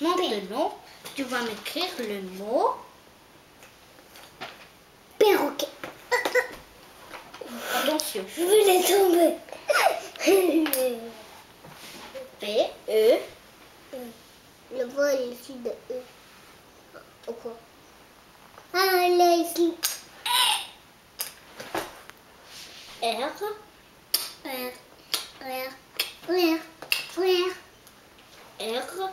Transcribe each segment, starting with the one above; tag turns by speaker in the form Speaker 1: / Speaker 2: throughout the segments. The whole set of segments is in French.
Speaker 1: Maintenant, tu vas m'écrire le mot
Speaker 2: Perroquet.
Speaker 1: attention.
Speaker 2: Je voulais tomber.
Speaker 1: P, E,
Speaker 2: Le vol ici de E. Ou quoi? Ah, là, ici.
Speaker 1: R,
Speaker 2: R, R, R, R.
Speaker 1: R,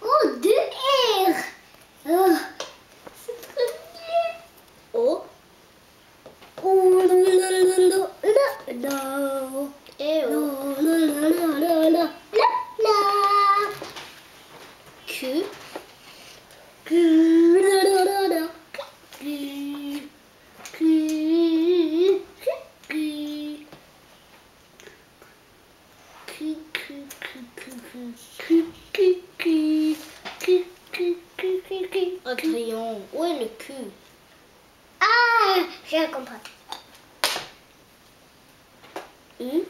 Speaker 2: Oh, deux R. Oh, c'est très bien.
Speaker 1: O,
Speaker 2: Oh, non, non, non, non,
Speaker 1: et O,
Speaker 2: non, non, non, non, non, non, non.
Speaker 1: Q,
Speaker 2: Q, non, non, non, non. Q, Q, Q, Q,
Speaker 1: Adrien, où est le Q?
Speaker 2: Ah, j'ai compris.
Speaker 1: U,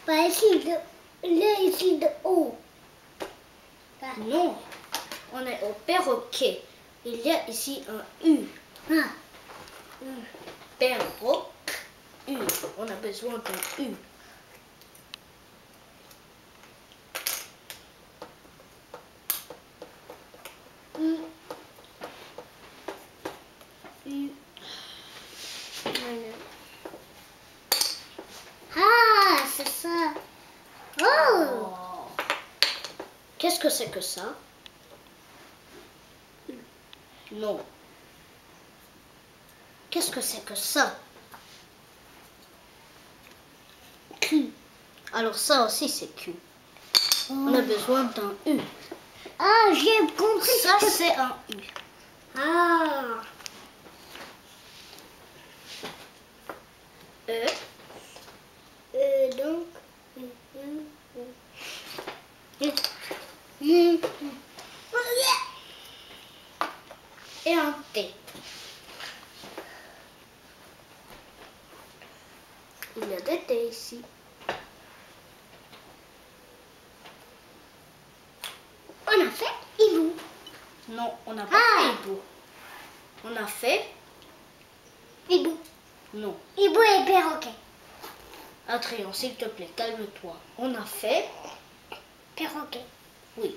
Speaker 2: Bah, ici, là, ici, de haut.
Speaker 1: non, on est au perroquet. Il y a ici un U.
Speaker 2: Ah,
Speaker 1: Perroquet, U. On a besoin d'un U.
Speaker 2: U, U. Ah, c'est ça. Oh,
Speaker 1: Oh. Qu'est-ce que c'est que ça? Non. Qu'est-ce que c'est que ça?
Speaker 2: Q.
Speaker 1: Alors ça aussi c'est Q. On a besoin d'un U.
Speaker 2: Ah, j'ai compris.
Speaker 1: Ça c'est un U.
Speaker 2: Ah.
Speaker 1: E,
Speaker 2: Donc.
Speaker 1: et un T. Il y a des T ici.
Speaker 2: On a fait hibou.
Speaker 1: Non, on n'a pas fait hibou. On a fait
Speaker 2: Hibou.
Speaker 1: non.
Speaker 2: Hibou et perroquet.
Speaker 1: Adrien, s'il te plaît, calme-toi. On a fait
Speaker 2: Perroquet.
Speaker 1: oui.